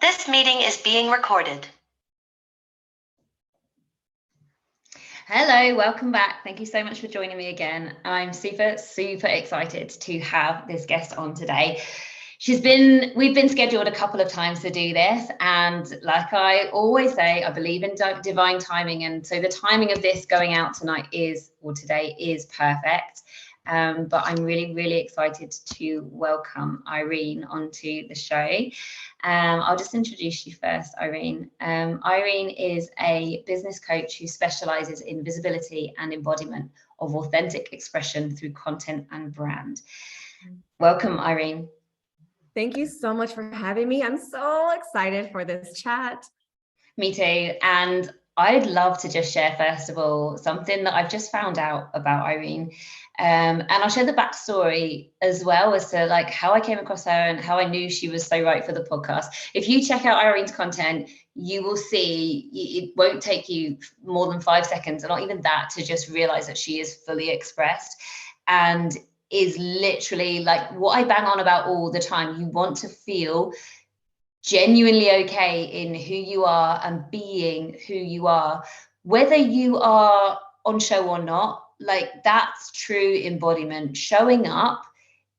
This meeting is being recorded. Hello, welcome back. Thank you so much for joining me again. I'm super excited to have this guest on today. We've been scheduled a couple of times to do this, and like I always say, I believe in divine timing, and so the timing of this going out today is perfect. But I'm really excited to welcome Irene onto the show. I'll just introduce you first, Irene. Irene is a business coach who specializes in visibility and embodiment of authentic expression through content and brand. Welcome, Irene. Thank you so much for having me. I'm so excited for this chat. Me too. And I'd love to just share, first of all, something that I've just found out about Irene. And I'll share the backstory as well as to like how I came across her and how I knew she was so right for the podcast. If you check out Irene's content, you will see it won't take you more than 5 seconds, and not even that, to just realize that she is fully expressed and is literally like what I bang on about all the time. You want to feel genuinely okay in who you are and being who you are, whether you are on show or not. Like, that's true embodiment, showing up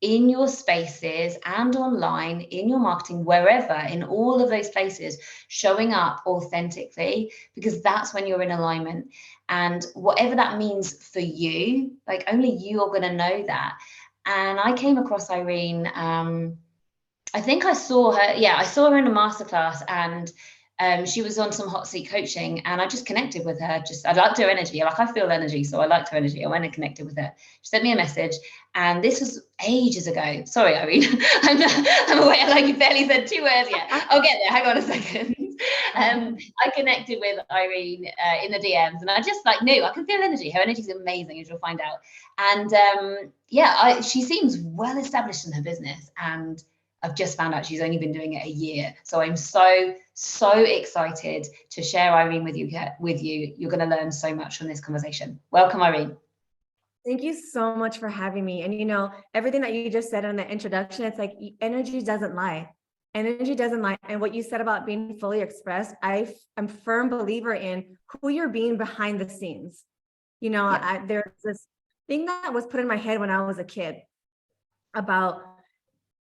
in your spaces and online, in your marketing, wherever, in all of those places, showing up authentically, because that's when you're in alignment. And whatever that means for you, like only you are going to know that. And I came across Irene, I think I saw her, I saw her in a masterclass, and she was on some hot seat coaching, and I just connected with her. I liked her energy. Like, I feel energy, so I liked her energy. I went and connected with her. She sent me a message, and this was ages ago. Sorry, Irene. I'm aware, like, you barely said 2 words yet. I'll get there. Hang on a second. I connected with Irene in the DMs, and I just knew I could feel energy. Her energy is amazing, as you'll find out. And she seems well established in her business, and I've just found out she's only been doing it a year. So I'm so excited to share Irene with you. You're going to learn so much from this conversation. Welcome, Irene. Thank you so much for having me. And everything that you just said in the introduction, it's like energy doesn't lie. Energy doesn't lie. And what you said about being fully expressed, I'm a firm believer in who you're being behind the scenes. There's this thing that was put in my head when I was a kid about,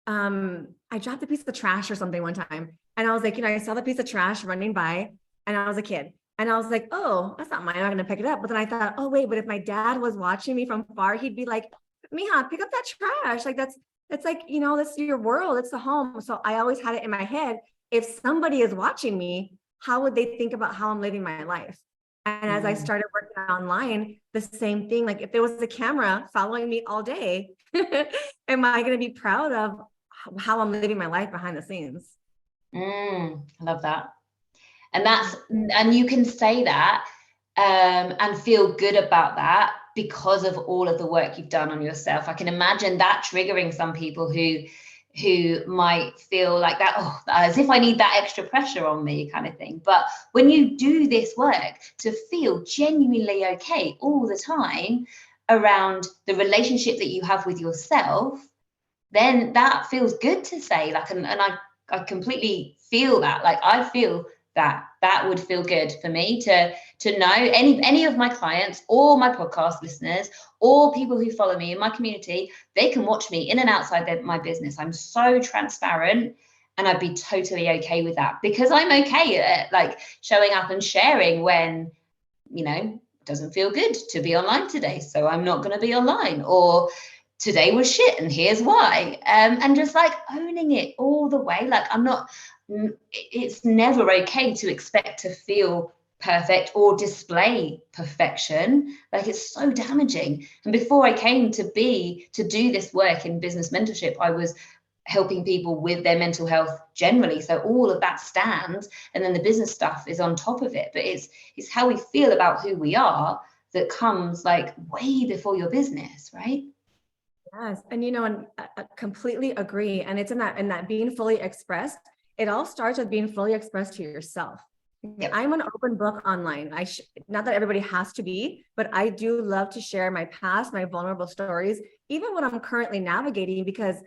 I dropped a piece of trash or something one time, and I was like, I saw the piece of trash running by, and I was a kid, and I was like, oh, that's not mine, I'm not gonna pick it up. But then I thought, oh wait, but if my dad was watching me from far, he'd be like, Mija, pick up that trash. Like, it's like, that's your world, it's the home. So I always had it in my head, if somebody is watching me, how would they think about how I'm living my life? And as I started working online, the same thing. Like, if there was a camera following me all day, am I going to be proud of how I'm living my life behind the scenes? I love that. And you can say that and feel good about that because of all of the work you've done on yourself. I can imagine that triggering some people who might feel like that, as if I need that extra pressure on me kind of thing. But when you do this work to feel genuinely okay all the time around the relationship that you have with yourself, then that feels good to say. And I completely feel that. Like, I feel that would feel good for me to know any of my clients or my podcast listeners or people who follow me in my community, they can watch me in and outside my business. I'm so transparent, and I'd be totally okay with that, because I'm okay at showing up and sharing when it doesn't feel good to be online today, so I'm not going to be online, or today was shit and here's why. And just owning it all the way. It's never okay to expect to feel perfect or display perfection. It's so damaging. And before I came to do this work in business mentorship, I was helping people with their mental health generally. So all of that stands, and then the business stuff is on top of it. But it's how we feel about who we are that comes way before your business, right? Yes. And, and I completely agree. And it's in that being fully expressed, it all starts with being fully expressed to yourself. Yep. I'm an open book online. Not that everybody has to be, but I do love to share my past, my vulnerable stories, even what I'm currently navigating, because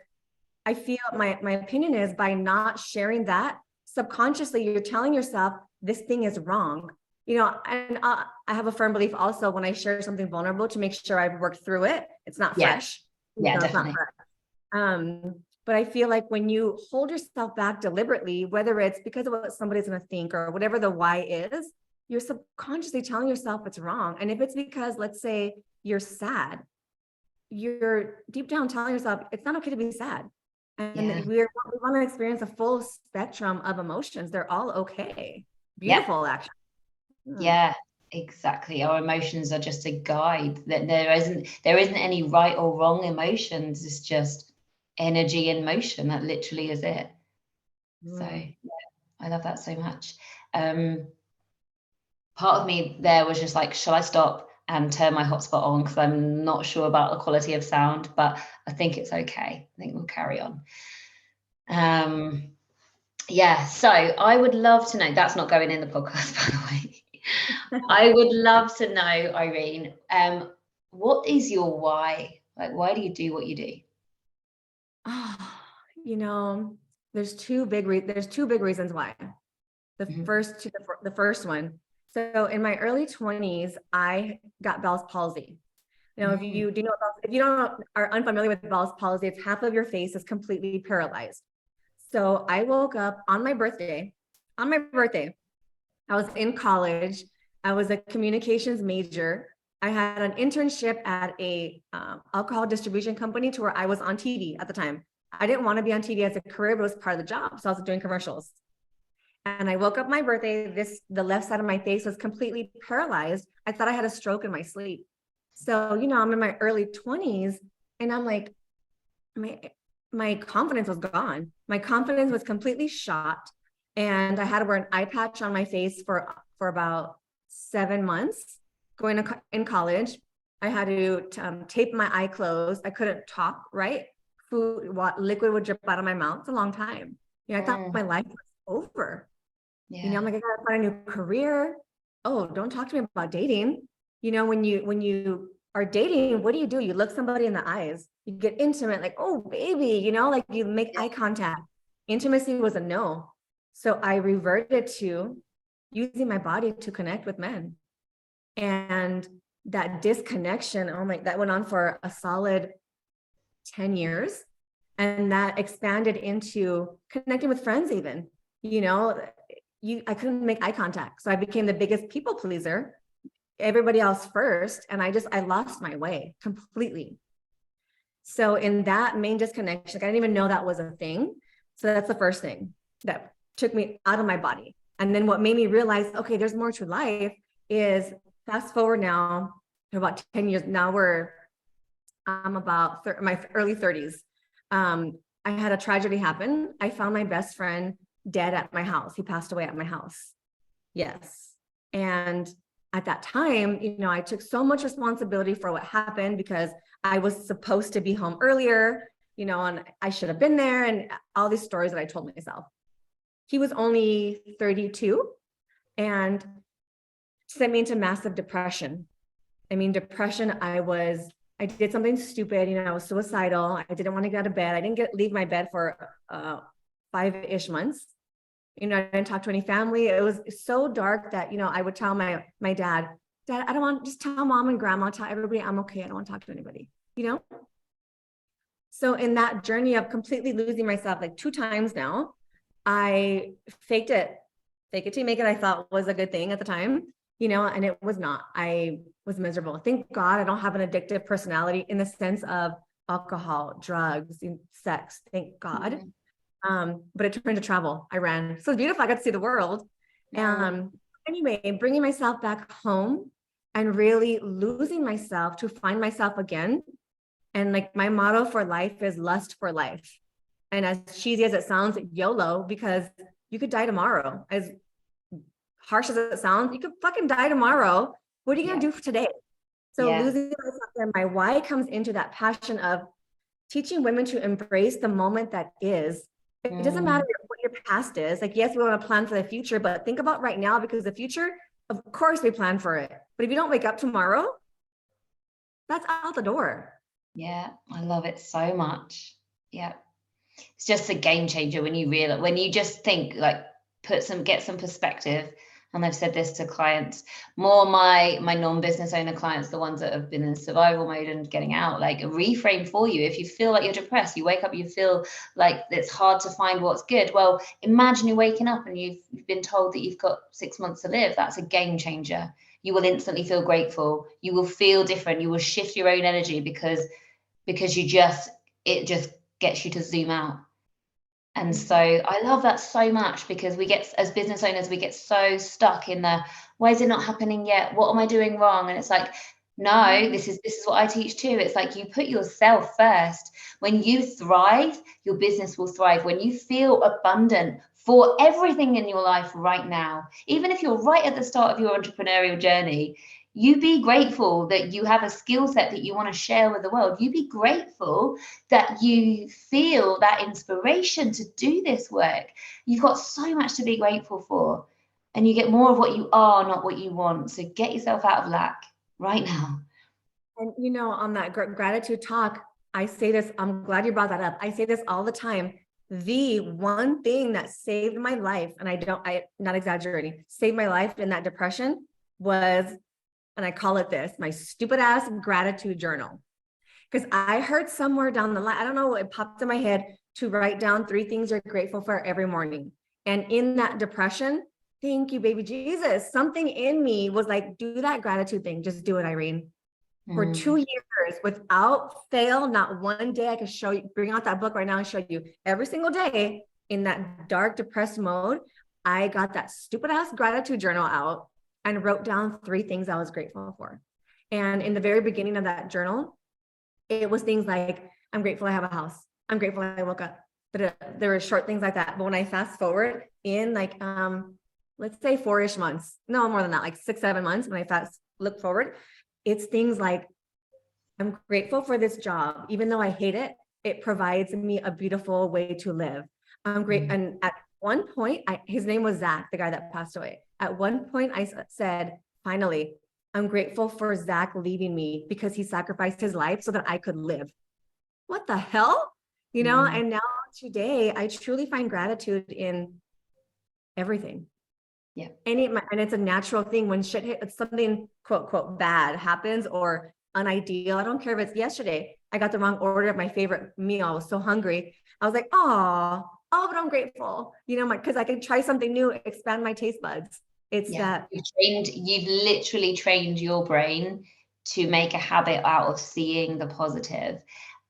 I feel my opinion is, by not sharing that, subconsciously you're telling yourself this thing is wrong. You know, and I have a firm belief also when I share something vulnerable to make sure I've worked through it. It's not fresh. Yeah, It's not definitely. fresh. But I feel like when you hold yourself back deliberately, whether it's because of what somebody's going to think or whatever the why is, you're subconsciously telling yourself it's wrong. And if it's because, let's say, you're sad, you're deep down telling yourself it's not okay to be sad. And Yeah. we want to experience a full spectrum of emotions. They're all okay. Yeah. Beautiful, actually. Yeah, exactly. Our emotions are just a guide. That there isn't any right or wrong emotions. It's just energy in motion. That literally is it. So yeah, I love that so much. Part of me there was just like, shall I stop and turn my hotspot on? Because I'm not sure about the quality of sound, but I think it's okay. I think we'll carry on. Yeah, so I would love to know, that's not going in the podcast, by the way. I would love to know, Irene, what is your why? Like, why do you do what you do? Oh, you know, there's two big reasons why. The first one. So in my early 20s, I got Bell's palsy. You know, if you do know if you don't are unfamiliar with Bell's palsy, it's half of your face is completely paralyzed. So I woke up on my birthday. I was in college. I was a communications major. I had an internship at a alcohol distribution company to where I was on TV at the time. I didn't want to be on TV as a career, but it was part of the job. So I was doing commercials. And I woke up my birthday, the left side of my face was completely paralyzed. I thought I had a stroke in my sleep. So, you know, I'm in my early 20s and I'm like, my confidence was gone. My confidence was completely shot. And I had to wear an eye patch on my face for about 7 months going in college. I had to tape my eye closed. I couldn't talk, right? Liquid would drip out of my mouth. It's a long time. You know, I thought my life was over. Yeah. You know, I'm like, I gotta find a new career. Oh, don't talk to me about dating. You know, when you are dating, what do? You look somebody in the eyes. You get intimate, like, oh, baby, you know, like you make eye contact. Intimacy was a no. So I reverted to using my body to connect with men. And that disconnection, that went on for a solid 10 years. And that expanded into connecting with friends even, you know, I couldn't make eye contact. So I became the biggest people pleaser, everybody else first. And I lost my way completely. So in that main disconnection, I didn't even know that was a thing. So that's the first thing that took me out of my body. And then what made me realize, okay, there's more to life is fast forward now to about 10 years. Now I'm about my early 30s. I had a tragedy happen. I found my best friend dead at my house. He passed away at my house. Yes. And at that time, you know, I took so much responsibility for what happened because I was supposed to be home earlier, you know, and I should have been there and all these stories that I told myself. He was only 32 and sent me into massive depression. I mean, depression, I did something stupid, you know, I was suicidal. I didn't want to get out of bed. I didn't leave my bed for 5-ish months. You know, I didn't talk to any family. It was so dark that, you know, I would tell my dad, I don't want, just tell mom and grandma, tell everybody I'm okay. I don't want to talk to anybody, you know? So in that journey of completely losing myself, like 2 times now, I fake it till you make it, I thought was a good thing at the time, you know, and it was not. I was miserable. Thank God I don't have an addictive personality in the sense of alcohol, drugs, sex. Thank God. But it turned to travel. I ran. So it's beautiful. I got to see the world. Anyway, bringing myself back home and really losing myself to find myself again. And like my motto for life is lust for life. And as cheesy as it sounds, YOLO, because you could die tomorrow. As harsh as it sounds, you could fucking die tomorrow. What are you going to do for today? So losing myself there, my why comes into that passion of teaching women to embrace the moment that is. It doesn't matter what your past is. Like, yes, we want to plan for the future, but think about right now, because the future, of course we plan for it. But if you don't wake up tomorrow, that's out the door. Yeah, I love it so much. Yeah. It's just a game changer when you just think like get some perspective, and I've said this to clients, more my non-business owner clients, the ones that have been in survival mode and getting out, like a reframe for you. If you feel like you're depressed, you wake up, you feel like it's hard to find what's good. Well, imagine you're waking up and you've been told that you've got 6 months to live. That's a game changer. You will instantly feel grateful. You will feel different. You will shift your own energy because it just gets you to zoom out. And so I love that so much, because we get, as business owners, we get so stuck in the, why is it not happening yet? What am I doing wrong? And it's like, no, this is what I teach too. It's like, you put yourself first. When you thrive, your business will thrive. When you feel abundant for everything in your life right now, even if you're right at the start of your entrepreneurial journey, you be grateful that you have a skill set that you want to share with the world. You be grateful that you feel that inspiration to do this work. You've got so much to be grateful for, and you get more of what you are, not what you want. So get yourself out of lack right now. And you know, on that gratitude talk, I say this, I'm glad you brought that up. I say this all the time. The one thing that saved my life, and I'm not exaggerating, saved my life in that depression was, and I call it this, my stupid ass gratitude journal. Because I heard somewhere down the line, I don't know, it popped in my head to write down 3 things you're grateful for every morning. And in that depression, thank you, baby Jesus, something in me was like, do that gratitude thing. Just do it, Irene. For 2 years, without fail, not one day I could show you, bring out that book right now and show you every single day in that dark, depressed mode. I got that stupid ass gratitude journal out and wrote down 3 things I was grateful for. And in the very beginning of that journal, it was things like, I'm grateful I have a house. I'm grateful I woke up. But there were short things like that. But when I fast forward in like, let's say 4-ish months, no more than that, like 6-7 months, when I look forward, it's things like, I'm grateful for this job. Even though I hate it, it provides me a beautiful way to live. I'm great. And at one point, his name was Zach, the guy that passed away. At one point, I said, finally, I'm grateful for Zach leaving me because he sacrificed his life so that I could live. What the hell? You know, and now today, I truly find gratitude in everything. Yeah. And it's a natural thing when shit hits, something quote, quote, bad happens or unideal. I don't care if it's yesterday. I got the wrong order of my favorite meal. I was so hungry. I was like, oh, but I'm grateful, you know, because I can try something new, expand my taste buds. It's that you've literally trained your brain to make a habit out of seeing the positive.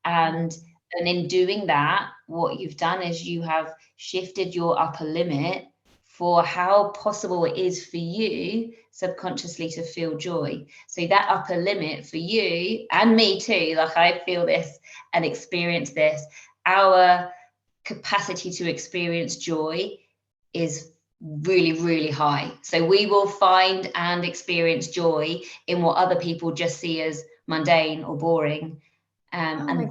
And in doing that, what you've done is you have shifted your upper limit for how possible it is for you subconsciously to feel joy. So that upper limit for you and me too, like I feel this and experience this, our capacity to experience joy is really, really high. So we will find and experience joy in what other people just see as mundane or boring. And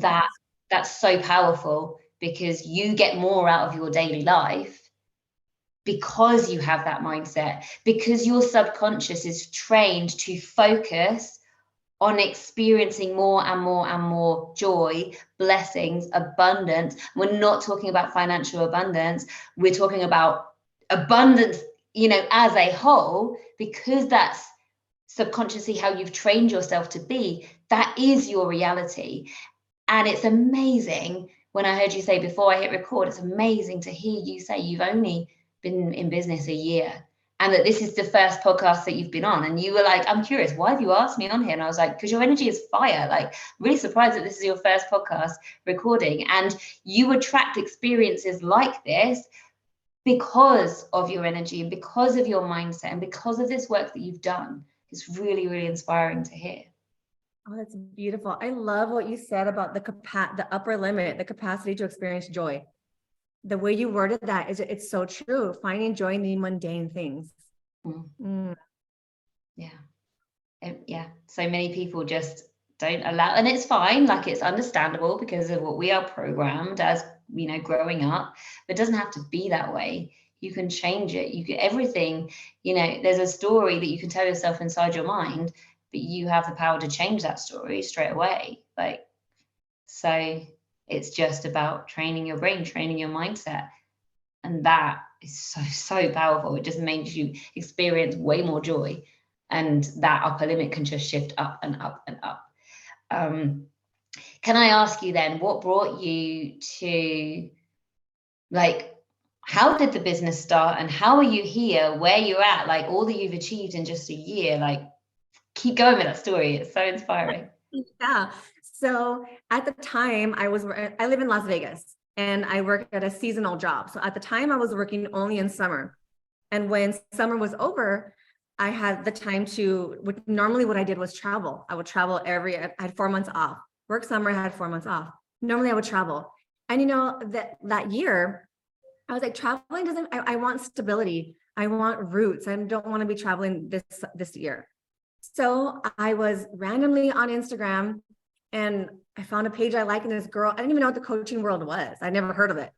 that's so powerful, because you get more out of your daily life because you have that mindset, because your subconscious is trained to focus on experiencing more and more and more joy, blessings, abundance. We're not talking about financial abundance. We're talking about abundance, you know, as a whole, because that's subconsciously how you've trained yourself to be. That is your reality. And it's amazing, when I heard you say before I hit record, it's amazing to hear you say you've only been in business a year, and that this is the first podcast that you've been on. And you were like, I'm curious, why have you asked me on here? And I was like, because your energy is fire. Like, I'm really surprised that this is your first podcast recording, and you attract experiences like this because of your energy and because of your mindset and because of this work that you've done. It's really, really inspiring to hear. Oh, that's beautiful. I love what you said about the upper limit, the capacity to experience joy. The way you worded that it's so true. Finding joy in the mundane things. Yeah. So many people just don't allow, and it's fine. Like, it's understandable because of what we are programmed as, you know, growing up. But it doesn't have to be that way. You can change it. You can everything. You know, there's a story that you can tell yourself inside your mind, but you have the power to change that story straight away. Like, so it's just about training your brain, training your mindset. And that is so powerful. It just makes you experience way more joy, and that upper limit can just shift up and up and up. Can I ask you then, what brought you to, like, how did the business start, and how are you here where you're at, like all that you've achieved in just a year? Like, keep going with that story. It's so inspiring. Yeah. So at the time I live in Las Vegas and I work at a seasonal job. So at the time I was working only in summer. And when summer was over, I had the time to, normally what I did was travel. I would travel I had 4 months off. Work summer, I had 4 months off. Normally I would travel. And that year, I was like, traveling I want stability. I want roots. I don't want to be traveling this year. So I was randomly on Instagram and I found a page I like, and this girl, I didn't even know what the coaching world was. I never heard of it.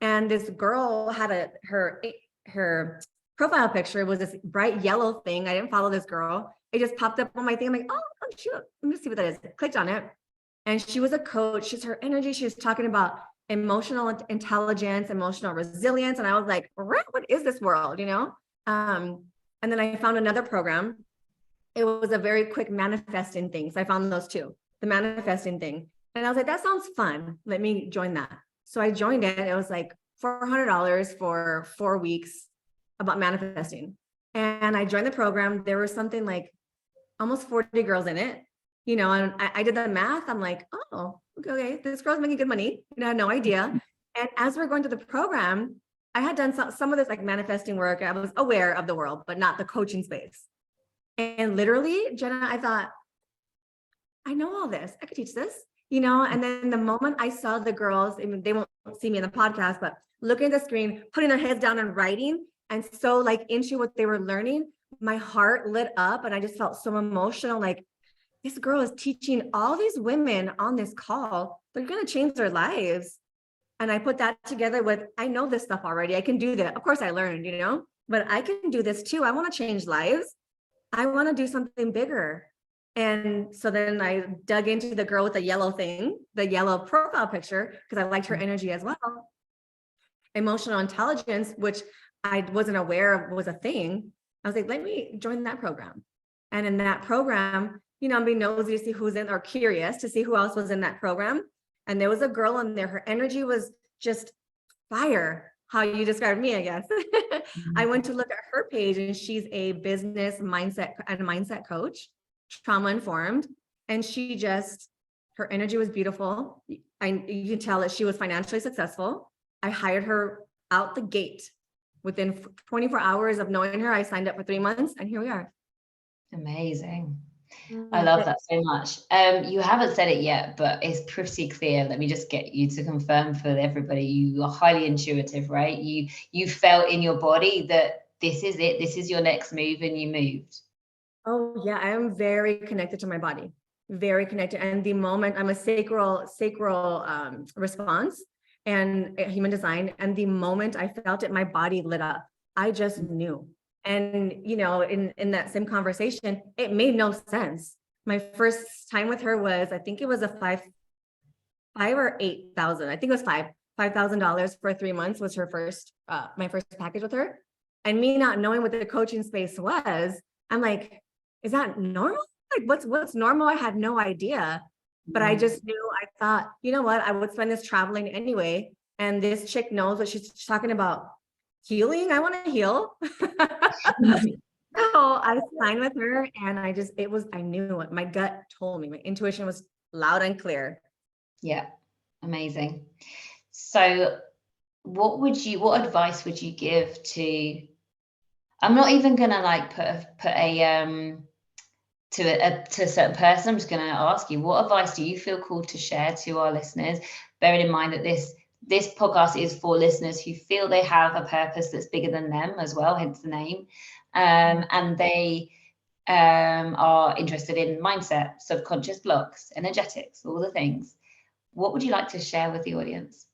And this girl had her profile picture was this bright yellow thing. I didn't follow this girl. It just popped up on my thing. I'm like, oh shoot, let me see what that is. Clicked on it. And she was a coach. She's her energy. She was talking about emotional intelligence, emotional resilience. And I was like, what is this world? And then I found another program. It was a very quick manifesting thing. So I found those two, the manifesting thing. And I was like, that sounds fun. Let me join that. So I joined it. It was like $400 for 4 weeks about manifesting. And I joined the program. There was something like almost 40 girls in it, and I did the math. I'm like, oh, okay, this girl's making good money. I had no idea. And as we're going through the program, I had done some of this like manifesting work. I was aware of the world, but not the coaching space. And literally, Jenna, I thought, I know all this. I could teach this, and then the moment I saw the girls, I mean, they won't see me in the podcast, but looking at the screen, putting their heads down and writing, and so like into what they were learning, my heart lit up and I just felt so emotional. Like, this girl is teaching all these women on this call. They're going to change their lives. And I put that together with, I know this stuff already. I can do that. Of course I learned, but I can do this too. I want to change lives. I want to do something bigger. And so then I dug into the girl with the yellow thing, the yellow profile picture, because I liked her energy as well. Emotional intelligence, which I wasn't aware of was a thing. I was like, let me join that program. And in that program, I'm being nosy to see who's in, or curious to see who else was in that program. And there was a girl in there. Her energy was just fire, how you described me, I guess. I went to look at her page, and she's a business mindset coach, trauma informed. And her energy was beautiful. You can tell that she was financially successful. I hired her out the gate. Within 24 hours of knowing her, I signed up for 3 months, and here we are. Amazing. I love that so much. You haven't said it yet, but it's pretty clear. Let me just get you to confirm for everybody. You are highly intuitive, right? You felt in your body that this is it. This is your next move, and you moved. Oh yeah, I am very connected to my body, very connected. And the moment I'm a sacral response and human design, and the moment I felt it, my body lit up. I just knew. And, in that same conversation, it made no sense. My first time with her was, I think it was a $5,000 or $8,000. I think it was $5,000 for 3 months was her first, my first package with her. And me not knowing what the coaching space was, I'm like, is that normal? Like, what's normal? I had no idea, but I just knew. I thought, you know what? I would spend this traveling anyway. And this chick knows what she's talking about. Healing. I want to heal. So I signed with her, and I knew it. My gut told me, my intuition was loud and clear. Yeah. Amazing. So what advice would you give to, I'm not even going to like put a certain person. I'm just going to ask you, what advice do you feel called to share to our listeners, bearing in mind that this podcast is for listeners who feel they have a purpose that's bigger than them as well, hence the name, and they are interested in mindset, subconscious blocks, energetics, all the things. What would you like to share with the audience?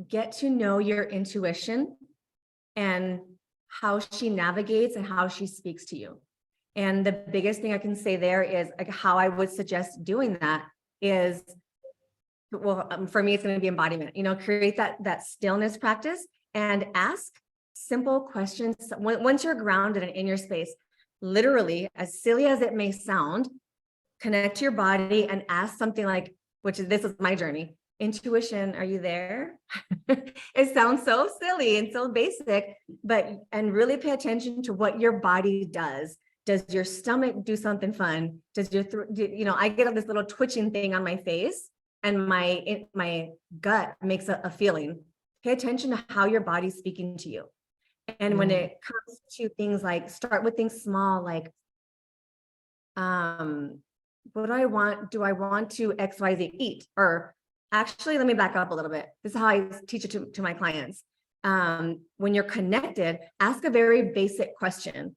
Get to know your intuition and how she navigates and how she speaks to you. And the biggest thing I can say there is like how I would suggest doing that is, well, for me, it's going to be embodiment, create that stillness practice and ask simple questions. Once you're grounded and in your space, literally, as silly as it may sound, connect to your body and ask something like, this is my journey. Intuition, are you there? It sounds so silly and so basic, and really pay attention to what your body does. Does your stomach do something fun? Does your I get this little twitching thing on my face, and my gut makes a feeling. Pay attention to how your body's speaking to you. And when it comes to things like, start with things small, like, what do I want? Do I want to XYZ eat? Or actually, let me back up a little bit. This is how I teach it to my clients. When you're connected, ask a very basic question.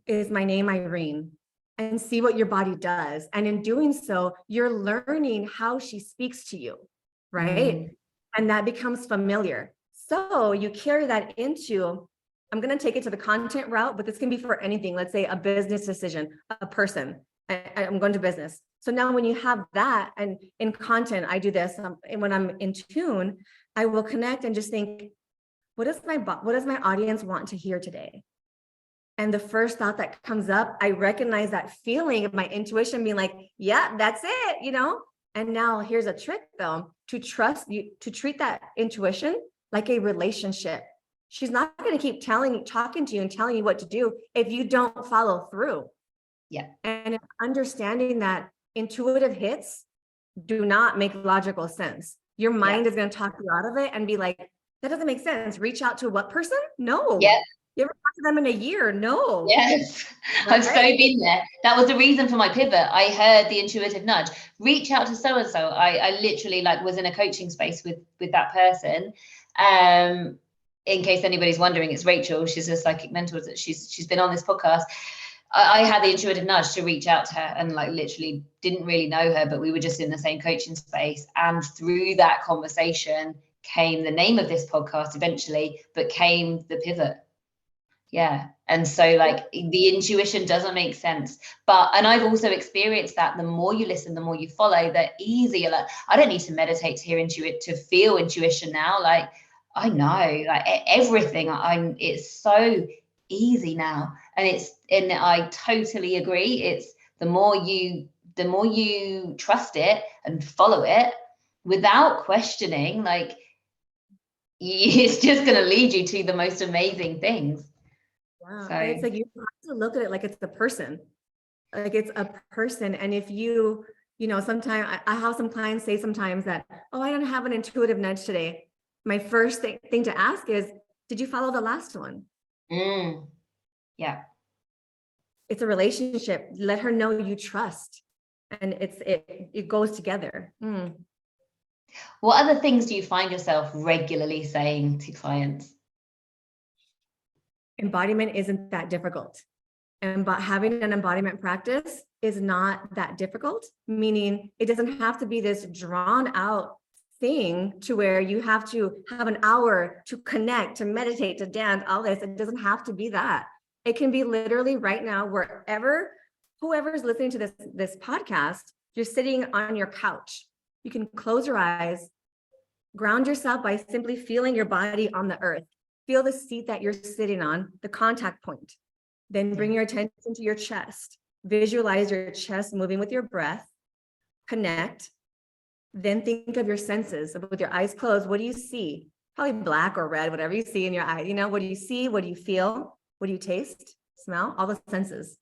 Is my name Irene? And see what your body does. And in doing so, you're learning how she speaks to you, right? And that becomes familiar. So you carry that into, I'm going to take it to the content route, but this can be for anything. Let's say a business decision, a person. I'm going to business. So now when you have that, and in content, I do this, and when I'm in tune, I will connect and just think, what does my audience want to hear today? And the first thought that comes up, I recognize that feeling of my intuition being like, yeah, that's it, And now here's a trick though, to treat that intuition like a relationship. She's not going to keep talking to you and telling you what to do if you don't follow through. Yeah. And understanding that intuitive hits do not make logical sense. Your mind is going to talk you out of it and be like, that doesn't make sense. Reach out to what person? No. Yeah. You ever talk to them in a year? No. Yes, right? I've so been there. That was the reason for my pivot. I heard the intuitive nudge, reach out to so-and-so. I literally was in a coaching space with that person. In case anybody's wondering, it's Rachel. She's a psychic mentor. She's been on this podcast. I had the intuitive nudge to reach out to her, and literally didn't really know her, but we were just in the same coaching space. And through that conversation came the name of this podcast eventually, but came the pivot. Yeah. And so the intuition doesn't make sense, and I've also experienced that the more you listen, the more you follow, the easier. I don't need to meditate to hear to feel intuition now. I know everything. It's so easy now. And I totally agree. It's the more you trust it and follow it without questioning, it's just going to lead you to the most amazing things. Wow. So it's you have to look at it like it's a person. It's a person. And if sometimes I have some clients say sometimes that, oh, I don't have an intuitive nudge today. My first thing to ask is, did you follow the last one? Yeah. It's a relationship. Let her know you trust. And it goes together. What other things do you find yourself regularly saying to clients? Embodiment isn't that difficult. And having an embodiment practice is not that difficult, meaning it doesn't have to be this drawn out thing to where you have to have an hour to connect, to meditate, to dance, all this. It doesn't have to be that. It can be literally right now, whoever's listening to this podcast, you're sitting on your couch. You can close your eyes, ground yourself by simply feeling your body on the earth. Feel the seat that you're sitting on, the contact point. Then bring your attention to your chest. Visualize your chest moving with your breath. Connect. Then think of your senses. With your eyes closed, what do you see? Probably black or red, whatever you see in your eye. What do you see? What do you feel? What do you taste? Smell? All the senses.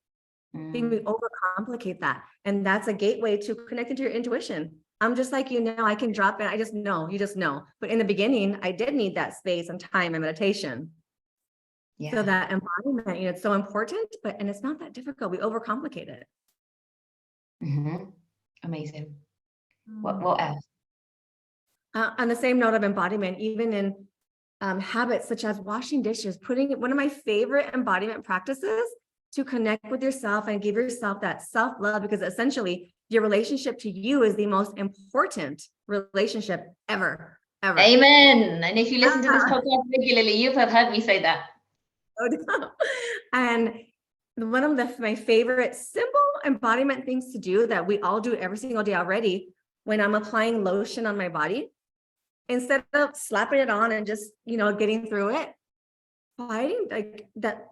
We overcomplicate that. And that's a gateway to connecting to your intuition. I'm just like, I can drop in. I just know, you just know. But in the beginning, I did need that space and time and meditation. Yeah. So that embodiment, it's so important, and it's not that difficult. We overcomplicate it. Amazing. What else? On the same note of embodiment, even in habits such as washing dishes, one of my favorite embodiment practices to connect with yourself and give yourself that self-love, because essentially your relationship to you is the most important relationship ever. Amen. And if you listen to this podcast regularly, you have heard me say that. And one of my favorite simple embodiment things to do that we all do every single day already, when I'm applying lotion on my body, instead of slapping it on and just, getting through it, fighting like that.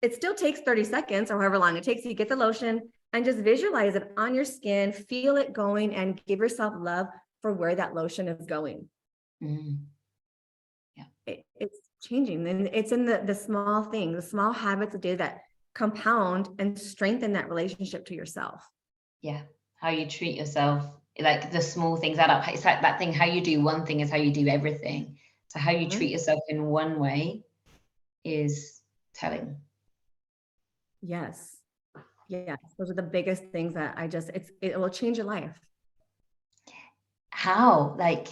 It still takes 30 seconds or however long it takes. You get the lotion and just visualize it on your skin, feel it going, and give yourself love for where that lotion is going. Mm. It's changing, and it's in the small things, the small habits of day that compound and strengthen that relationship to yourself. Yeah, how you treat yourself, like the small things add up. It's like that thing, how you do one thing is how you do everything. So how you treat yourself in one way is telling. Yes. Those are the biggest things that it will change your life. How? Like,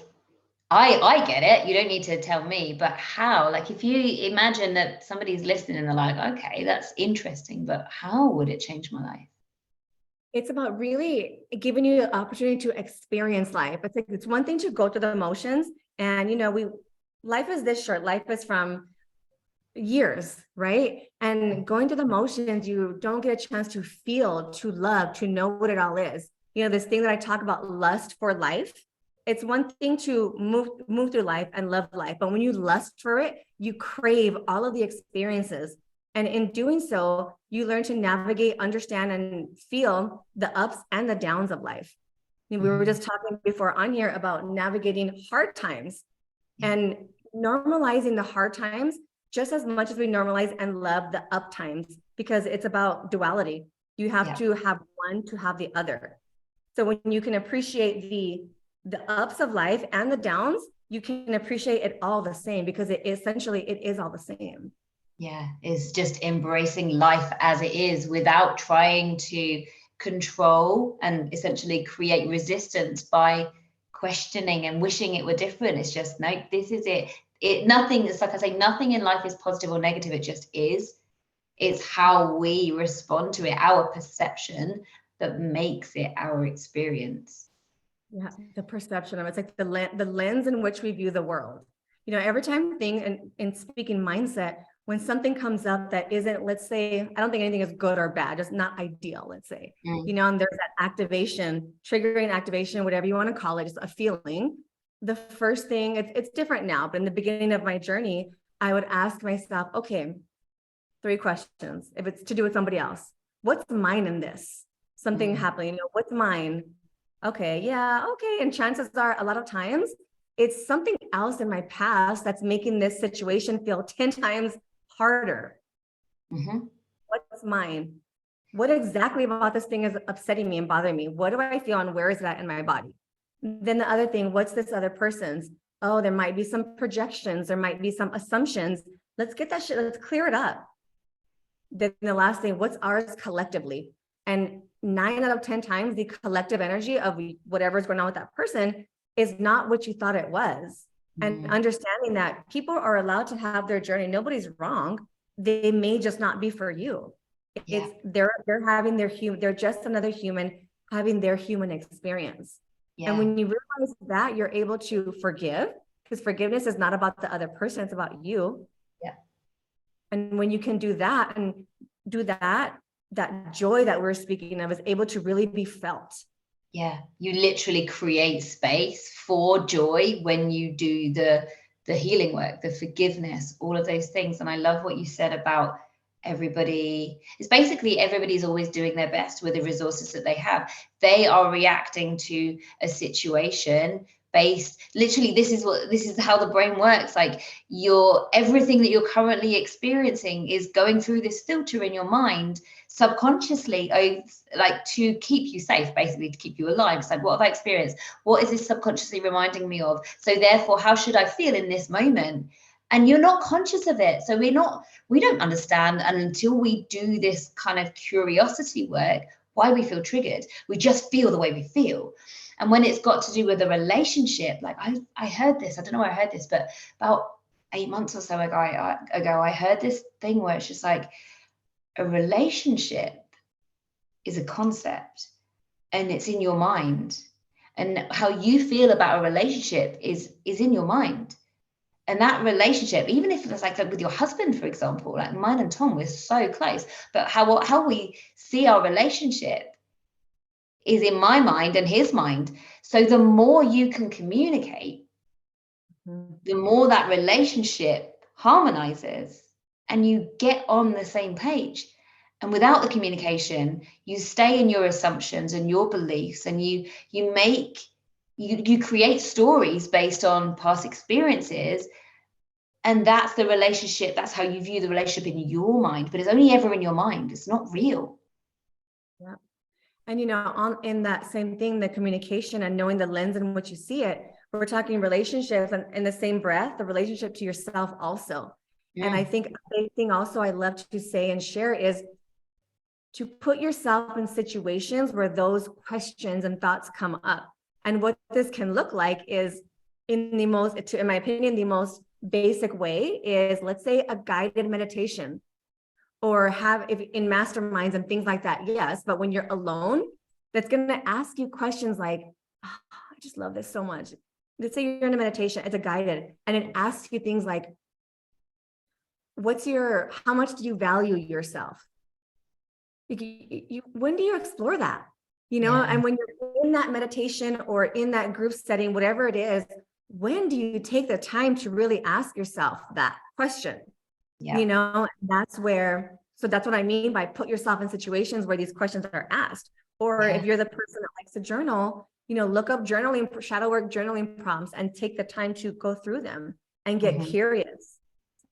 I get it. You don't need to tell me, but how? Like, if you imagine that somebody's listening and they're like, okay, that's interesting, but how would it change my life? It's about really giving you the opportunity to experience life. It's like, it's one thing to go through the emotions, and life is this short. Life is from years, right? And going through the motions, you don't get a chance to feel, to love, to know what it all is. This thing that I talk about, lust for life. It's one thing to move through life and love life, but when you lust for it, you crave all of the experiences. And in doing so, you learn to navigate, understand, and feel the ups and the downs of life. We were just talking before on here about navigating hard times and normalizing the hard times just as much as we normalize and love the up times, because it's about duality. You have to have one to have the other. So when you can appreciate the ups of life and the downs, you can appreciate it all the same, because it is all the same. Yeah, it's just embracing life as it is without trying to control and essentially create resistance by questioning and wishing it were different. It's just, no, this is it. Nothing, it's like I say, nothing in life is positive or negative. It just is. It's how we respond to it, our perception, that makes it our experience. Yeah, the perception of it's like the lens in which we view the world. Every time in speaking mindset, when something comes up that isn't, let's say, I don't think anything is good or bad, just not ideal, let's say, and there's that activation, triggering activation, whatever you want to call it, just a feeling. The first thing, it's different now, but in the beginning of my journey, I would ask myself, okay, 3 questions. If it's to do with somebody else, what's mine in this? Something happening, what's mine? Okay, yeah, okay. And chances are a lot of times it's something else in my past that's making this situation feel 10 times harder. What's mine? What exactly about this thing is upsetting me and bothering me? What do I feel, and where is that in my body? Then the other thing, what's this other person's? Oh, there might be some projections. There might be some assumptions. Let's get that shit. Let's clear it up. Then the last thing, what's ours collectively? And 9 out of 10 times, the collective energy of whatever's going on with that person is not what you thought it was. And understanding that people are allowed to have their journey. Nobody's wrong. They may just not be for you. It's they're having they're just another human having their human experience. And when you realize that, you're able to forgive, because forgiveness is not about the other person, it's about you. And when you can do that, that joy that we're speaking of is able to really be felt. Yeah, you literally create space for joy when you do the healing work, the forgiveness, all of those things. And I love what you said about everybody's always doing their best with the resources that they have. They are reacting to a situation based, literally, this is how the brain works. Like everything that you're currently experiencing is going through this filter in your mind subconsciously, like to keep you safe, basically to keep you alive. It's like, what have I experienced? What is this subconsciously reminding me of? So therefore, how should I feel in this moment? And you're not conscious of it. So we don't understand, and until we do this kind of curiosity work, why we feel triggered. We just feel the way we feel. And when it's got to do with a relationship, like I heard this, I don't know where I heard this, but about 8 months or so ago, I heard this thing where it's just like, a relationship is a concept and it's in your mind. And how you feel about a relationship is in your mind. And that relationship, even if it's like with your husband, for example, like mine and Tom, we're so close, but how we see our relationship is in my mind and his mind. So the more you can communicate the more that relationship harmonizes and you get on the same page. And without the communication, you stay in your assumptions and your beliefs, and you create stories based on past experiences. And that's the relationship. That's how you view the relationship in your mind, but it's only ever in your mind. It's not real. Yeah. And, in that same thing, the communication and knowing the lens in which you see it, we're talking relationships, and in the same breath, the relationship to yourself also. And I think a big thing also I love to say and share is to put yourself in situations where those questions and thoughts come up. And what this can look like is, in my opinion, the most basic way is, let's say, a guided meditation, or if in masterminds and things like that. Yes. But when you're alone, that's going to ask you questions like, oh, I just love this so much. Let's say you're in a meditation, it's a guided, and it asks you things like, how much do you value yourself? When do you explore that? And when you're in that meditation or in that group setting, whatever it is, when do you take the time to really ask yourself that question? That's what I mean by put yourself in situations where these questions are asked. Or if you're the person that likes to journal, look up journaling, shadow work journaling prompts, and take the time to go through them and get curious.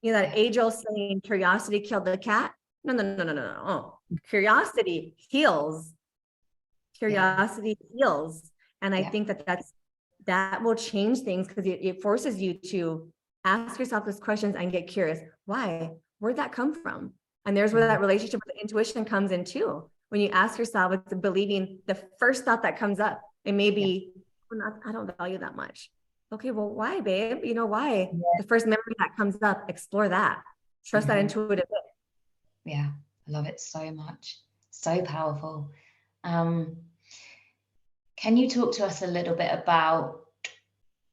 That age-old saying, curiosity killed the cat. No. Curiosity heals. Curiosity heals. And I think that will change things, because it forces you to ask yourself those questions and get curious. Why? Where'd that come from? And there's where that relationship with intuition comes in too. When you ask yourself, it's believing the first thought that comes up. It may be, I don't value that much. Okay, well, why, babe? Why? The first memory that comes up, explore that. Trust that intuitive bit. Yeah, I love it so much. So powerful. Can you talk to us a little bit about,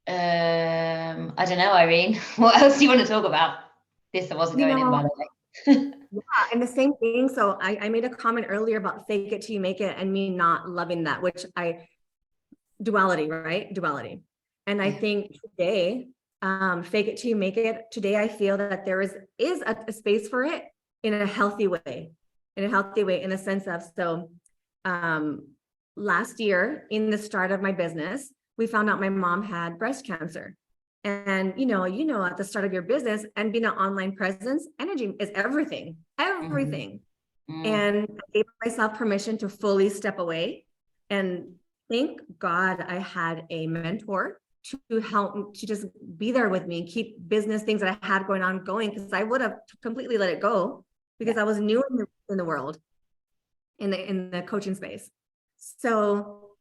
I don't know, Irene, what else do you want to talk about? This I wasn't going in, by the way. Yeah, and the same thing. So I made a comment earlier about fake it till you make it, and me not loving that, duality, right? Duality. And I think today, fake it till you make it. Today, I feel that there is a space for it in a healthy way, in the sense of, last year, in the start of my business, we found out my mom had breast cancer. And, at the start of your business and being an online presence, energy is everything. And I gave myself permission to fully step away. And thank God I had a mentor to help to just be there with me and keep business things that I had going, because I would have completely let it go, because I was new in the world, in the coaching space. So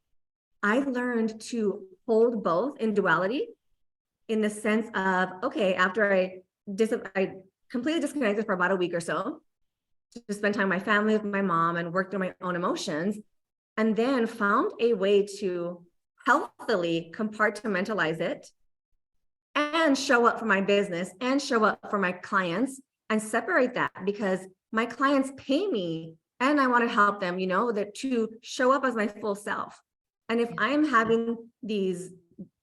I learned to hold both in duality, in the sense of, okay, after I completely disconnected for about a week or so to spend time with my family, with my mom, and work through my own emotions, and then found a way to healthily compartmentalize it and show up for my business and show up for my clients and separate that, because my clients pay me and I want to help them, to show up as my full self. And if I am having these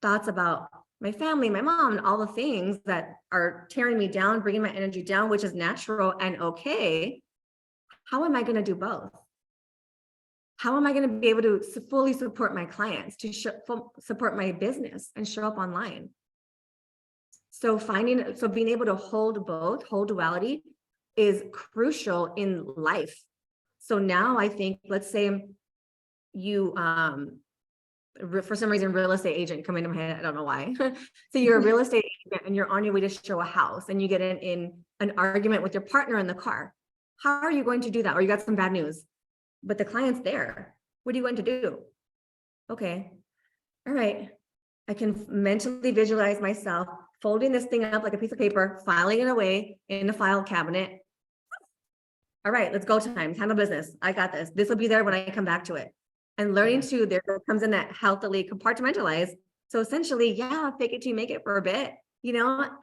thoughts about my family, my mom, and all the things that are tearing me down, bringing my energy down, which is natural and okay, how am I going to do both? How am I going to be able to fully support my clients, to support my business and show up online? So being able to hold both, hold duality, is crucial in life. So now I think, let's say you, for some reason, real estate agent come into my head. I don't know why. So you're a real estate agent and you're on your way to show a house, and you get in an argument with your partner in the car. How are you going to do that? Or you got some bad news, but the client's there. What are you going to do? Okay. All right. I can mentally visualize myself folding this thing up like a piece of paper, filing it away in the file cabinet. All right, let's go time. Handle business. I got this. This will be there when I come back to it. And learning to, there comes in that healthily compartmentalize. So essentially, fake it till you make it for a bit,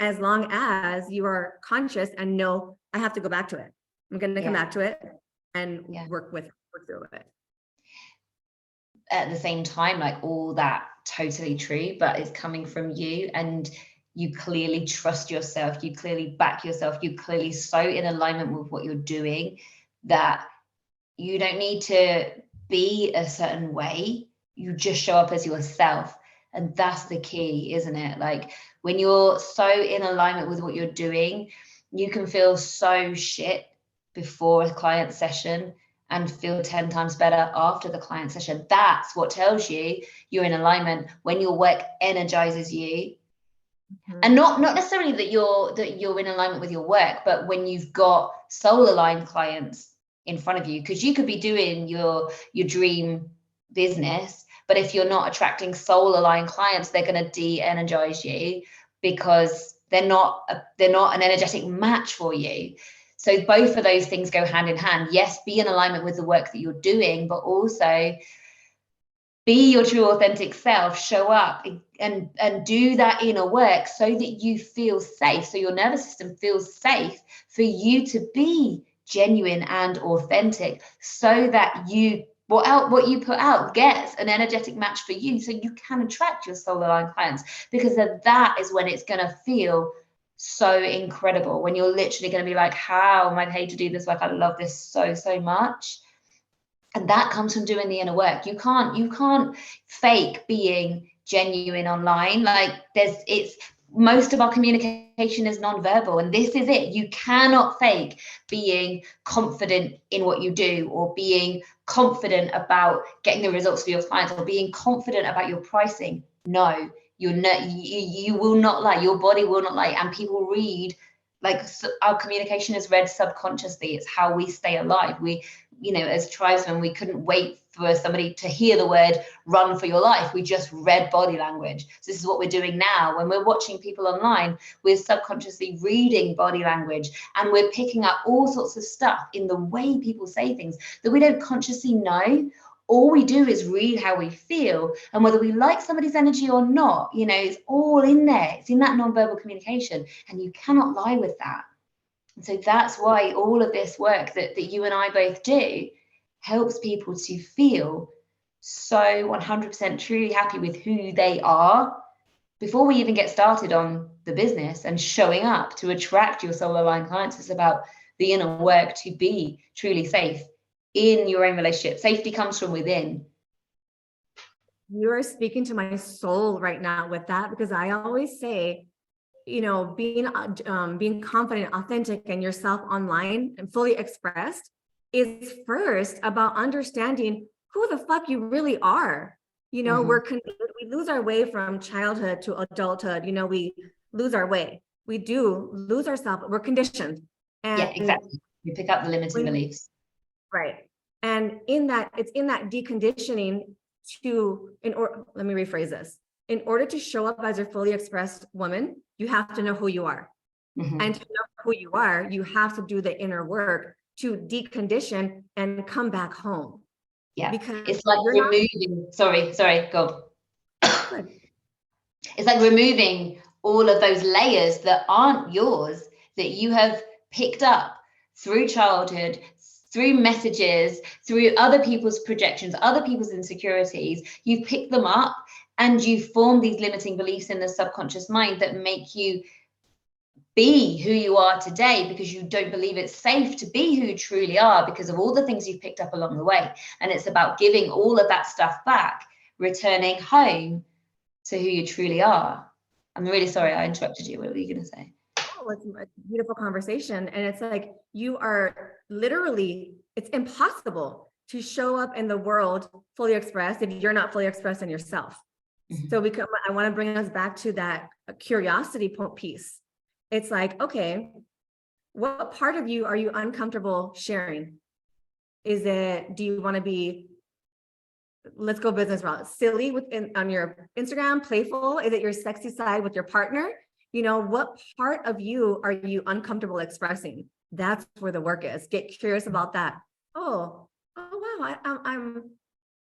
as long as you are conscious and know I have to go back to it. I'm going to come back to it and work through it. At the same time, like, all that totally true, but it's coming from you, and you clearly trust yourself, you clearly back yourself, you clearly so in alignment with what you're doing that you don't need to be a certain way. You just show up as yourself. And that's the key, isn't it? Like when you're so in alignment with what you're doing, you can feel so shit before a client session and feel 10 times better after the client session. That's what tells you you're in alignment, when your work energizes you. And not necessarily that you're in alignment with your work, but when you've got soul aligned clients in front of you, because you could be doing your dream business, but if you're not attracting soul aligned clients, they're going to de-energize you because they're not an energetic match for you. So both of those things go hand in hand. Yes, be in alignment with the work that you're doing, but also be your true authentic self, show up and do that inner work so that you feel safe, so your nervous system feels safe for you to be genuine and authentic, so that what you put out gets an energetic match for you, so you can attract your soul aligned clients, because that is when it's going to feel so incredible, when you're literally going to be like, how am I paid to do this work? I love this so much. And that comes from doing the inner work. You can't fake being genuine online. Like most of our communication is nonverbal, and this is it. You cannot fake being confident in what you do, or being confident about getting the results for your clients, or being confident about your pricing. No, you will not lie. Your body will not lie, and people read. Like, our communication is read subconsciously. It's how we stay alive. As tribesmen, we couldn't wait for somebody to hear the word run for your life. We just read body language. So this is what we're doing now. When we're watching people online, we're subconsciously reading body language, and we're picking up all sorts of stuff in the way people say things that we don't consciously know. All we do is read how we feel, and whether we like somebody's energy or not, it's all in there. It's in that nonverbal communication, and you cannot lie with that. And so that's why all of this work that you and I both do helps people to feel so 100% truly happy with who they are before we even get started on the business and showing up to attract your soul aligned clients. It's about the inner work to be truly safe in your own relationship. Safety comes from within. You are speaking to my soul right now with that, because I always say, being confident, authentic, and yourself online and fully expressed is first about understanding who the fuck you really are. We lose our way from childhood to adulthood. We lose our way. We do lose ourselves. We're conditioned. And yeah, exactly. We pick up the limiting beliefs. Right. And it's in that deconditioning let me rephrase this. In order to show up as a fully expressed woman, you have to know who you are. Mm-hmm. And to know who you are, you have to do the inner work to decondition and come back home. Yeah, because it's like removing, sorry, go on. It's like removing all of those layers that aren't yours, that you have picked up through childhood, through messages, through other people's projections, other people's insecurities. You pick them up and you form these limiting beliefs in the subconscious mind that make you be who you are today, because you don't believe it's safe to be who you truly are because of all the things you've picked up along the way. And it's about giving all of that stuff back, returning home to who you truly are. I'm really sorry I interrupted you. What were you going to say? Oh, it's a beautiful conversation. And it's like, you are literally, it's impossible to show up in the world fully expressed if you're not fully expressed in yourself. Mm-hmm. So I want to bring us back to that curiosity piece. It's like, okay, what part of you are you uncomfortable sharing? Do you want to be, let's go business route, silly on your Instagram, playful? Is it your sexy side with your partner? What part of you are you uncomfortable expressing? That's where the work is. Get curious about that. Oh wow, I'm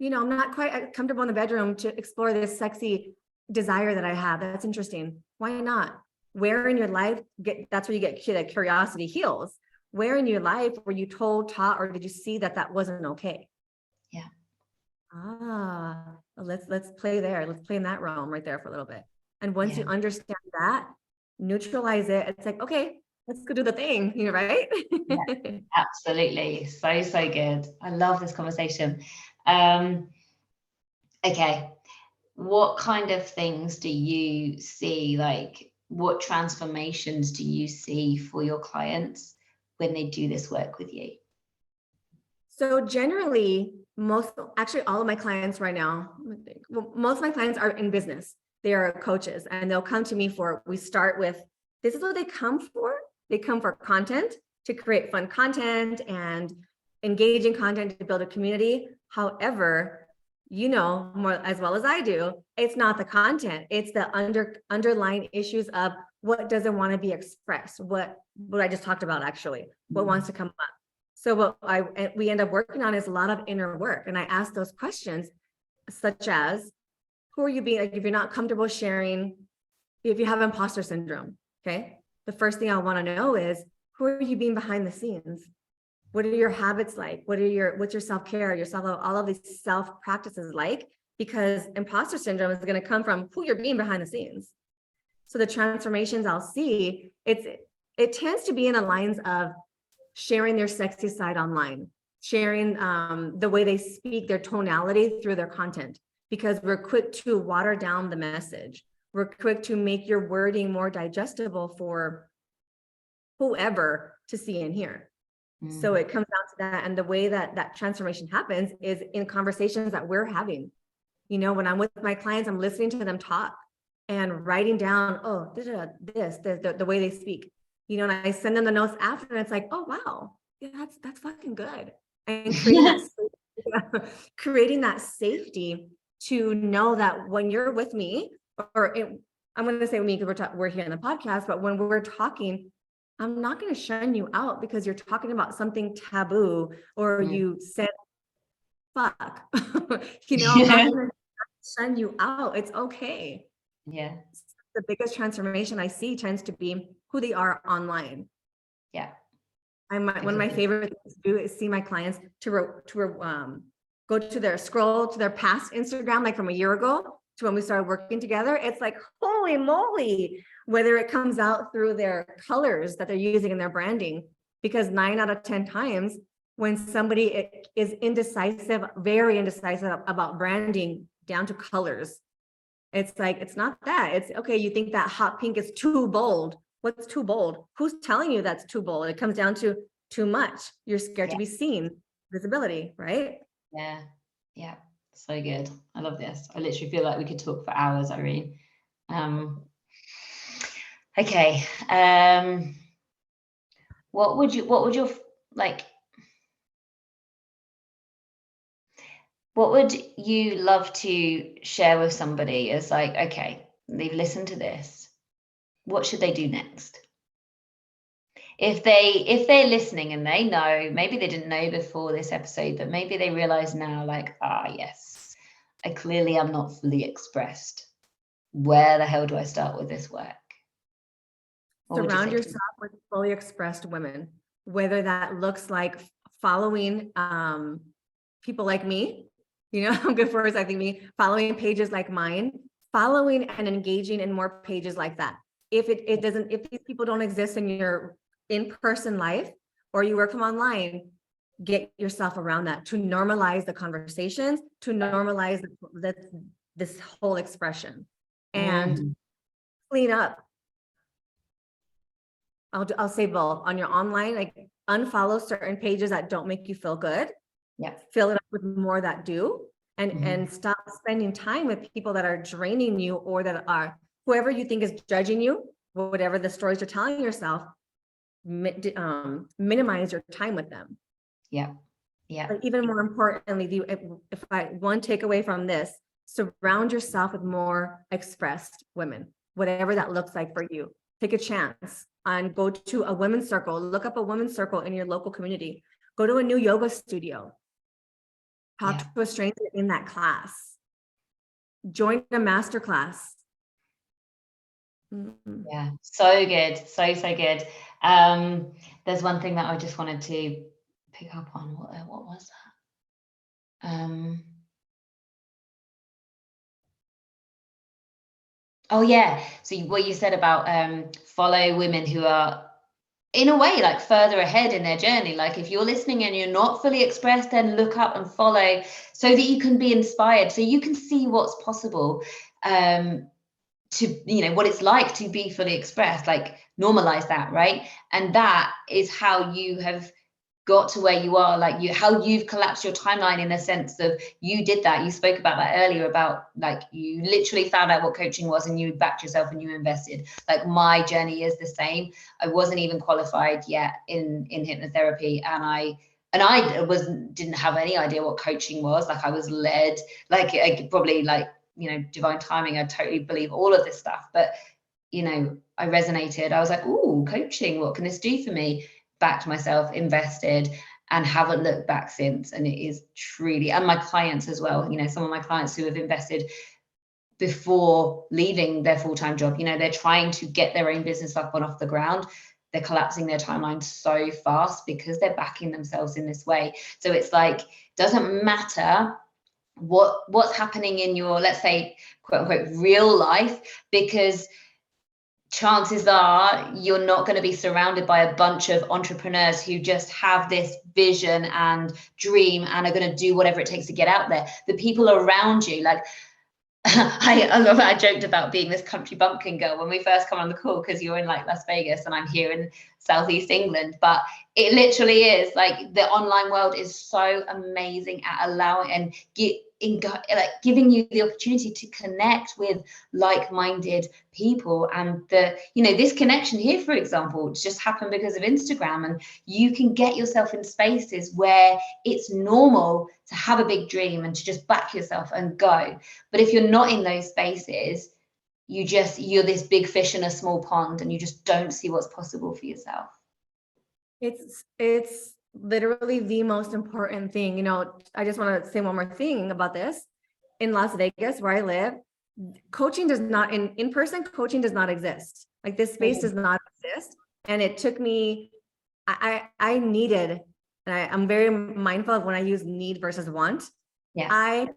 not quite comfortable in the bedroom to explore this sexy desire that I have. That's interesting. Why not? Where in your life, that's where you get curiosity heals. Where in your life were you taught, or did you see that wasn't okay? Yeah. Let's play there. Let's play in that realm right there for a little bit. And once you understand that, neutralize it. It's like, okay, let's go do the thing, right? Absolutely. So good. I love this conversation. Okay. What kind of things do you see? Like, what transformations do you see for your clients when they do this work with you? So generally, actually all of my clients right now, most of my clients are in business. They are coaches, and they'll come to me we start with, this is what they come for. They come for content, to create fun content and engaging content to build a community. However, more as well as I do, it's not the content, it's the underlying issues of what doesn't want to be expressed, what I just talked about, actually, what wants to come up. So what we end up working on is a lot of inner work. And I ask those questions, such as, who are you being, like, if you're not comfortable sharing, if you have imposter syndrome, okay? The first thing I want to know is, who are you being behind the scenes? What are your habits like? What's your self-care, all of these self practices like? Because imposter syndrome is going to come from who you're being behind the scenes. So the transformations I'll see, it tends to be in the lines of sharing their sexy side online, sharing the way they speak, their tonality through their content, because we're quick to water down the message. We're quick to make your wording more digestible for whoever to see and hear. So it comes down to that. And the way that transformation happens is in conversations that we're having. When I'm with my clients, I'm listening to them talk and writing down, oh, the way they speak. And I send them the notes after, and it's like, oh, wow, yeah, that's fucking good. And creating that safety to know that when you're with me, I'm going to say me because we're here in the podcast, but when we're talking, I'm not going to shun you out because you're talking about something taboo, or you said fuck. I'm not going to shun you out. It's okay. Yeah. The biggest transformation I see tends to be who they are online. Yeah. One of my favorite things to do is see my clients go to scroll to their past Instagram, like from a year ago to when we started working together. It's like, holy moly, whether it comes out through their colors that they're using in their branding, because 9 out of 10 times when somebody is very indecisive about branding down to colors, it's like, it's not that. It's okay. You think that hot pink is too bold. What's too bold? Who's telling you that's too bold? It comes down to too much. You're scared to be seen, visibility, right? Yeah. Yeah. So good. I love this. I literally feel like we could talk for hours, Irene. Okay. What would you love to share with somebody as like, okay, they've listened to this, what should they do next? If they're listening and they know, maybe they didn't know before this episode, but maybe they realize now, like, yes, I clearly am not fully expressed. Where the hell do I start with this work? Surround yourself with fully expressed women, whether that looks like following people like me, I'm good for I think me, following pages like mine, following and engaging in more pages like that. If these people don't exist in your in-person life, or you work from online, get yourself around that to normalize the conversations, to normalize this whole expression, and clean up. I'll say both. On your online, like, unfollow certain pages that don't make you feel good. Yeah. Fill it up with more that do, and stop spending time with people that are draining you, or that are whoever you think is judging you, whatever the stories you're telling yourself. Minimize your time with them. Yeah. Yeah. But even more importantly, one takeaway from this, surround yourself with more expressed women, whatever that looks like for you. Take a chance and go to a women's circle. Look up a women's circle in your local community. Go to a new yoga studio. Talk to a stranger in that class. Join a master class. Yeah, so good. So good. There's one thing that I just wanted to pick up on. What was that? Oh yeah. So what you said about follow women who are in a way like further ahead in their journey. Like if you're listening and you're not fully expressed, then look up and follow so that you can be inspired, so you can see what's possible. To, you know, what it's like to be fully expressed, like normalize that, right? And that is how you have got to where you are, like how you've collapsed your timeline, in a sense of you did that. You spoke about that earlier, about like you literally found out what coaching was and you backed yourself and you invested. Like my journey is the same. I wasn't even qualified yet in hypnotherapy, and I didn't have any idea what coaching was. Like I was led, like I probably, like, you know, divine timing. I totally believe all of this stuff, but you know, I resonated. I was like, "Ooh, coaching, what can this do for me?" Backed myself, invested, and haven't looked back since. And it is truly, and my clients as well, you know, some of my clients who have invested before leaving their full-time job, you know, they're trying to get their own business up and off the ground. They're collapsing their timeline so fast because they're backing themselves in this way. So it's like, doesn't matter what's happening in your, let's say, quote unquote, real life, because chances are you're not going to be surrounded by a bunch of entrepreneurs who just have this vision and dream and are going to do whatever it takes to get out there. The people around you, like I love it. I joked about being this country bumpkin girl when we first come on the call, because you're in like Las Vegas and I'm here in Southeast England. But it literally is like the online world is so amazing at allowing and giving you the opportunity to connect with like-minded people. And this connection here, for example, just happened because of Instagram, and you can get yourself in spaces where it's normal to have a big dream and to just back yourself and go. But if you're not in those spaces, you're this big fish in a small pond, and you just don't see what's possible for yourself. It's literally the most important thing. You know, I just want to say one more thing about this. In Las Vegas, where I live, coaching does not, in-person coaching does not exist. Like this space does not exist. And it took me, I needed, and I'm very mindful of when I use need versus want. Yeah. I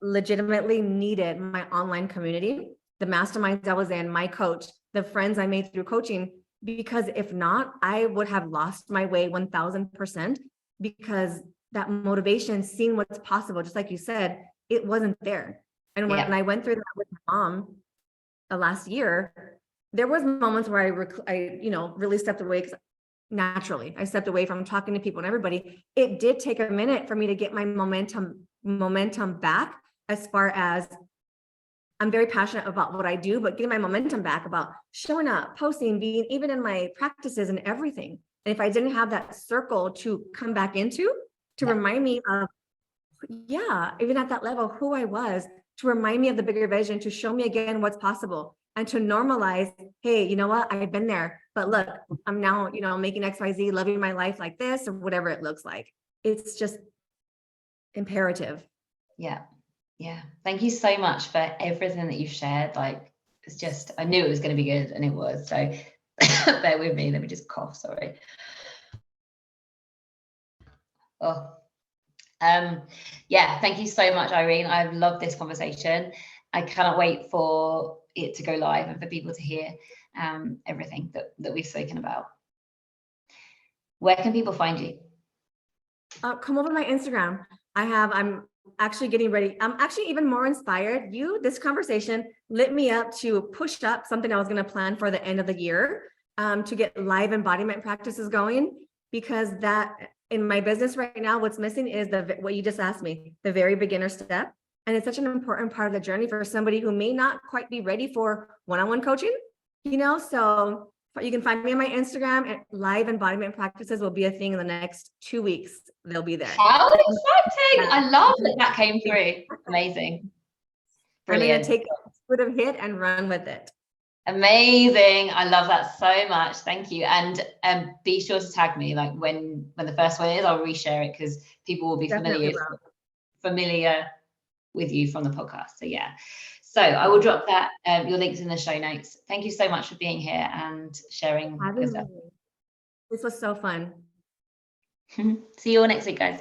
legitimately needed my online community, the masterminds I was in, my coach, the friends I made through coaching, because if not, I would have lost my way 1000%, because that motivation, seeing what's possible, just like you said, it wasn't there. And when I went through that with my mom last year, there was moments where I really stepped away, because naturally I stepped away from talking to people and everybody. It did take a minute for me to get my momentum back, as far as I'm very passionate about what I do, but getting my momentum back about showing up, posting, being even in my practices and everything. And if I didn't have that circle to come back into, to remind me of, even at that level, who I was, to remind me of the bigger vision, to show me again what's possible, and to normalize, hey, you know what, I've been there, but look, I'm now, making XYZ, loving my life like this, or whatever it looks like. It's just imperative. Yeah. Thank you so much for everything that you've shared. Like, it's just, I knew it was going to be good, and it was. So bear with me. Let me just cough. Sorry. Thank you so much, Irene. I've loved this conversation. I cannot wait for it to go live and for people to hear everything that we've spoken about. Where can people find you? Come over to my Instagram. I'm actually getting ready. I'm actually even more inspired. This conversation lit me up to push up something I was going to plan for the end of the year, to get live embodiment practices going, because that in my business right now, what's missing is what you just asked me, the very beginner step. And it's such an important part of the journey for somebody who may not quite be ready for one-on-one coaching, so you can find me on my Instagram, and live embodiment practices will be a thing in the next 2 weeks. They'll be there. How exciting. I love that came through. Amazing. Brilliant. I'm going to take a bit of hit and run with it. Amazing. I love that so much. Thank you. And be sure to tag me, like when the first one is, I'll reshare it, because people will be familiar with you from the podcast. So I will drop that your links in the show notes. Thank you so much for being here and sharing yourself. This was so fun. See you all next week, guys.